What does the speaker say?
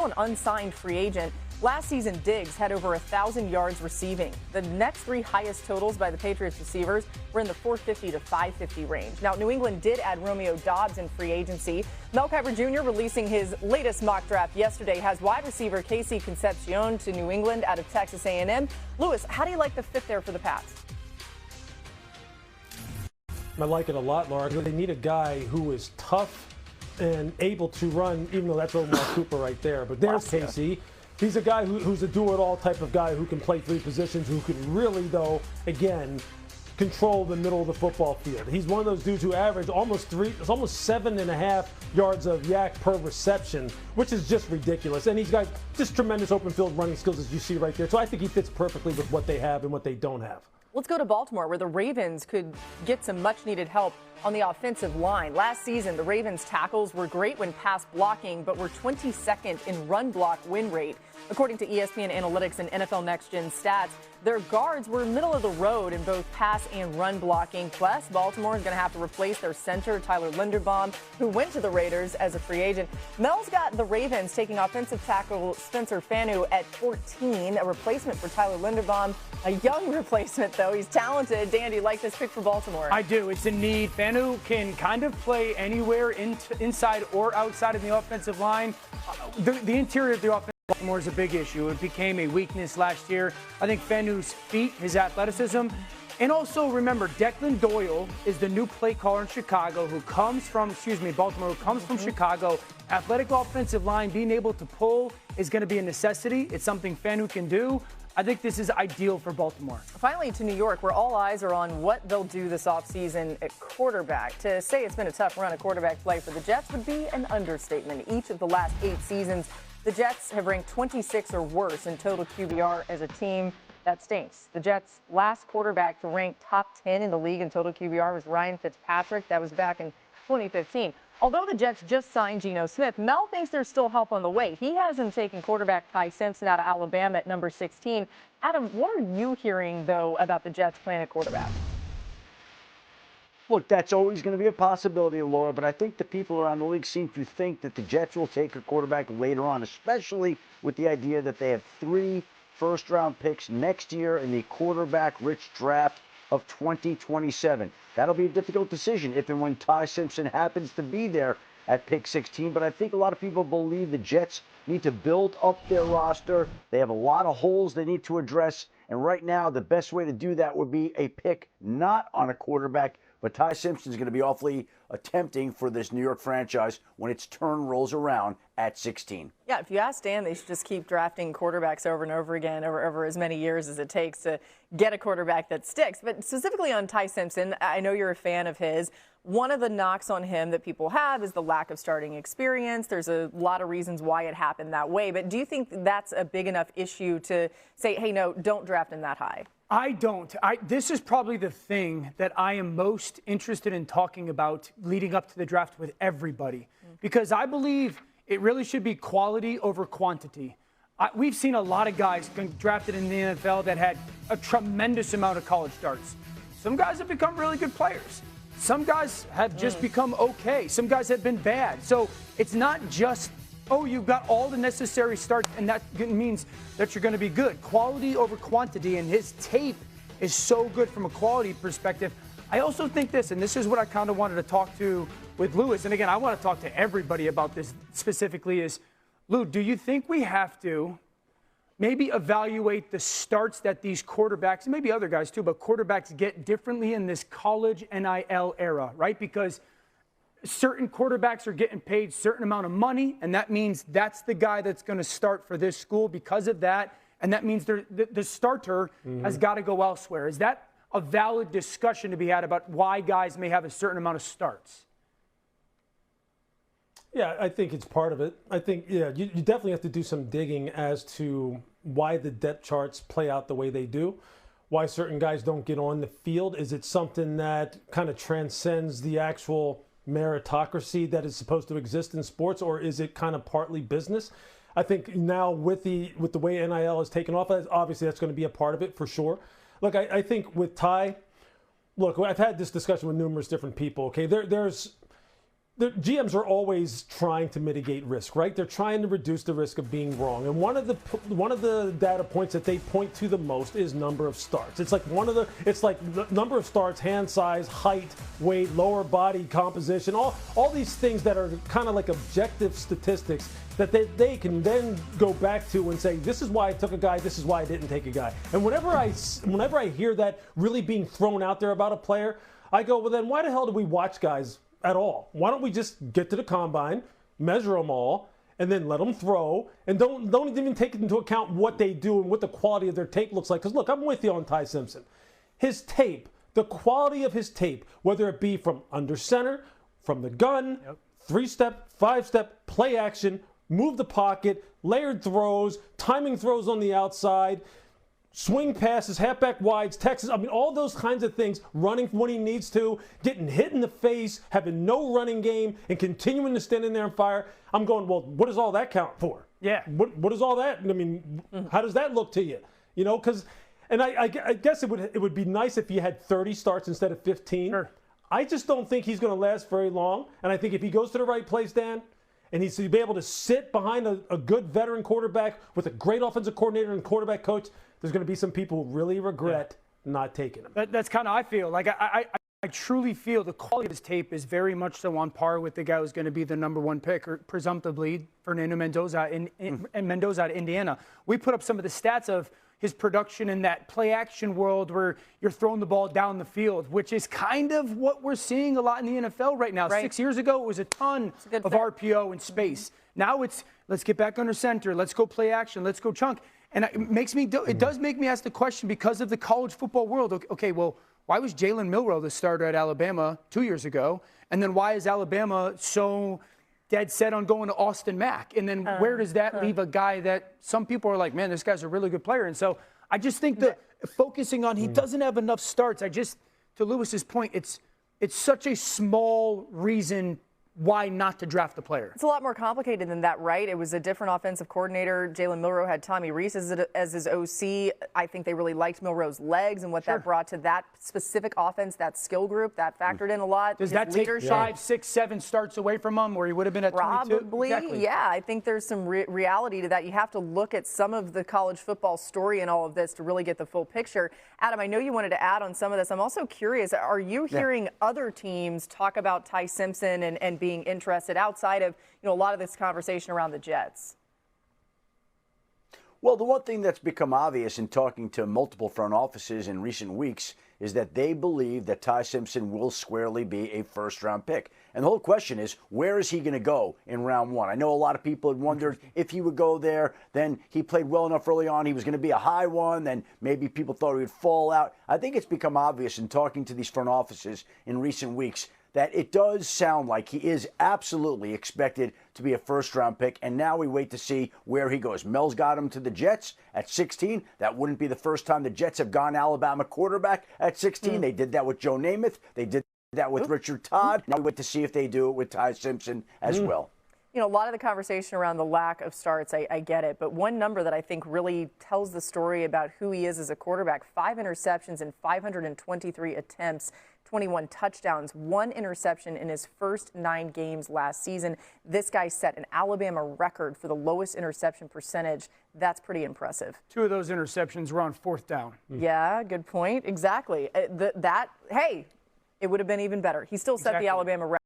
An unsigned free agent. Last season, Diggs had over 1,000 yards receiving. The next three highest totals by the Patriots receivers were in the 450 to 550 range. Now, New England did add Romeo Doubs in free agency. Mel Kiper Jr. releasing his latest mock draft yesterday has wide receiver Casey Concepcion to New England out of Texas A&M. Lewis, how do you like the fit there for the Pats? I like it a lot, Laura. They need a guy who is tough and able to run, even though that's Omar Cooper right there. But there's Casey. He's a guy who's a do-it-all type of guy who can play three positions, who can really, though, again, control the middle of the football field. He's one of those dudes who average almost 7.5 yards of yak per reception, which is just ridiculous. And he's got just tremendous open field running skills, as you see right there. So I think he fits perfectly with what they have and what they don't have. Let's go to Baltimore, where the Ravens could get some much-needed help on the offensive line. Last season, the Ravens' tackles were great when pass blocking, but were 22nd in run block win rate. According to ESPN Analytics and NFL Next Gen stats, their guards were middle of the road in both pass and run blocking. Plus, Baltimore is going to have to replace their center, Tyler Linderbaum, who went to the Raiders as a free agent. Mel's got the Ravens taking offensive tackle Spencer Fanu at 14, a replacement for Tyler Linderbaum. A young replacement, though. He's talented. Dan, do you like this pick for Baltimore? I do. It's a need. Fanu can kind of play anywhere inside or outside of the offensive line. The interior of the offense of Baltimore is a big issue. It became a weakness last year. I think Fanu's feet, his athleticism, and also remember, Declan Doyle is the new play caller in Chicago who comes from, Baltimore, who comes from Chicago. Athletic offensive line, being able to pull is going to be a necessity. It's something Fanu can do. I think this is ideal for Baltimore. Finally, to New York, where all eyes are on what they'll do this offseason at quarterback. To say it's been a tough run of quarterback play for the Jets would be an understatement. Each of the last 8 seasons, the Jets have ranked 26 or worse in total QBR as a team. That stinks. The Jets' last quarterback to rank top 10 in the league in total QBR was Ryan Fitzpatrick. That was back in 2015. Although the Jets just signed Geno Smith, Mel thinks there's still help on the way. He has him taking quarterback Ty Simpson out of Alabama at number 16. Adam, what are you hearing, though, about the Jets playing at quarterback? Look, that's always going to be a possibility, Laura, but I think the people around the league seem to think that the Jets will take a quarterback later on, especially with the idea that they have 3 first-round picks next year in the quarterback-rich draft of 2027. That'll be a difficult decision if and when Ty Simpson happens to be there at pick 16, but I think a lot of people believe the Jets need to build up their roster. They have a lot of holes they need to address, and right now the best way to do that would be a pick not on a quarterback, but Ty Simpson is going to be awfully tempting for this New York franchise when its turn rolls around at 16. Yeah, if you ask Dan, they should just keep drafting quarterbacks over and over again over as many years as it takes to get a quarterback that sticks. But specifically on Ty Simpson, I know you're a fan of his. One of the knocks on him that people have is the lack of starting experience. There's a lot of reasons why it happened that way. But do you think that's a big enough issue to say, hey, no, don't draft him that high? I don't. This is probably the thing that I am most interested in talking about leading up to the draft with everybody, because I believe it really should be quality over quantity. We've seen a lot of guys drafted in the NFL that had a tremendous amount of college starts. Some guys have become really good players. Some guys have just become okay. Some guys have been bad. So it's not just, oh, you've got all the necessary starts, and that means that you're going to be good. Quality over quantity, and his tape is so good from a quality perspective. I also think this, and this is what I kind of wanted to talk to with Lewis, and again, I want to talk to everybody about this specifically, is, Lou, do you think we have to maybe evaluate the starts that these quarterbacks, and maybe other guys too, but quarterbacks get differently in this college NIL era, right? Because certain quarterbacks are getting paid a certain amount of money, and that means that's the guy that's going to start for this school because of that, and that means the starter has got to go elsewhere. Is that a valid discussion to be had about why guys may have a certain amount of starts? Yeah, I think it's part of it. I think, you definitely have to do some digging as to why the depth charts play out the way they do, why certain guys don't get on the field. Is it something that kind of transcends the actual meritocracy that is supposed to exist in sports, or is it kind of partly business? I think now with the way NIL is taken off, obviously that's going to be a part of it for sure. Look, I think with Ty, look, I've had this discussion with numerous different people. Okay, there's the GMs are always trying to mitigate risk, right? They're trying to reduce the risk of being wrong. And one of the data points that they point to the most is number of starts. It's like the number of starts, hand size, height, weight, lower body composition, all these things that are kind of like objective statistics that they can then go back to and say, this is why I took a guy, this is why I didn't take a guy. And whenever I hear that really being thrown out there about a player, I go, well, then why the hell do we watch guys at all? Why don't we just get to the combine, measure them all, and then let them throw, and don't even take into account what they do and what the quality of their tape looks like? Because look, I'm with you on Ty Simpson. His tape, the quality of his tape, whether it be from under center, from the gun, 3-step, 5-step, play action, move the pocket, layered throws, timing throws on the outside, swing passes, halfback wides, Texas, I mean, all those kinds of things, running when he needs to, getting hit in the face, having no running game, and continuing to stand in there and fire. I'm going, well, what does all that count for? Yeah. What is all that? I mean, how does that look to you? You know, because, and I guess it would be nice if you had 30 starts instead of 15. Sure. I just don't think he's going to last very long. And I think if he goes to the right place, Dan, and he's to be able to sit behind a good veteran quarterback with a great offensive coordinator and quarterback coach, there's going to be some people who really regret not taking him. That's kind of how I feel. Like, I truly feel the quality of his tape is very much so on par with the guy who's going to be the #1 pick, or presumptively Fernando Mendoza Mendoza out of Indiana. We put up some of the stats of his production in that play-action world where you're throwing the ball down the field, which is kind of what we're seeing a lot in the NFL right now. Right. 6 years ago, it was a ton of RPO and space. Now it's, let's get back under center, let's go play action, let's go chunk. And it does make me ask the question, because of the college football world, okay, well, why was Jalen Milroe the starter at Alabama 2 years ago? And then why is Alabama so dead set on going to Austin Mack? And then where does that leave a guy that some people are like, man, this guy's a really good player? And so I just think that focusing on he doesn't have enough starts, to Lewis's point, it's such a small reason why not to draft the player. It's a lot more complicated than that, right? It was a different offensive coordinator. Jalen Milroe had Tommy Rees as his OC. I think they really liked Milroe's legs and what that brought to that specific offense, that skill group. That factored in a lot. Does that take 5, 6, 7 starts away from him, where he would have been at 22? Probably, exactly. Yeah. I think there's some reality to that. You have to look at some of the college football story and all of this to really get the full picture. Adam, I know you wanted to add on some of this. I'm also curious, are you hearing other teams talk about Ty Simpson and being interested outside of, a lot of this conversation around the Jets? Well, the one thing that's become obvious in talking to multiple front offices in recent weeks is that they believe that Ty Simpson will squarely be a first-round pick. And the whole question is, where is he going to go in round 1? I know a lot of people had wondered if he would go there. Then he played well enough early on. He was going to be a high one. Then maybe people thought he would fall out. I think it's become obvious in talking to these front offices in recent weeks that it does sound like he is absolutely expected to be a first-round pick, and now we wait to see where he goes. Mel's got him to the Jets at 16. That wouldn't be the first time the Jets have gone Alabama quarterback at 16. They did that with Joe Namath. They did that with Richard Todd. Now we wait to see if they do it with Ty Simpson as well. A lot of the conversation around the lack of starts, I get it. But one number that I think really tells the story about who he is as a quarterback: 5 interceptions in 523 attempts, 21 touchdowns, 1 interception in his first 9 games last season. This guy set an Alabama record for the lowest interception percentage. That's pretty impressive. 2 of those interceptions were on 4th down. Yeah, good point. Exactly. Hey, it would have been even better. He still set the Alabama record.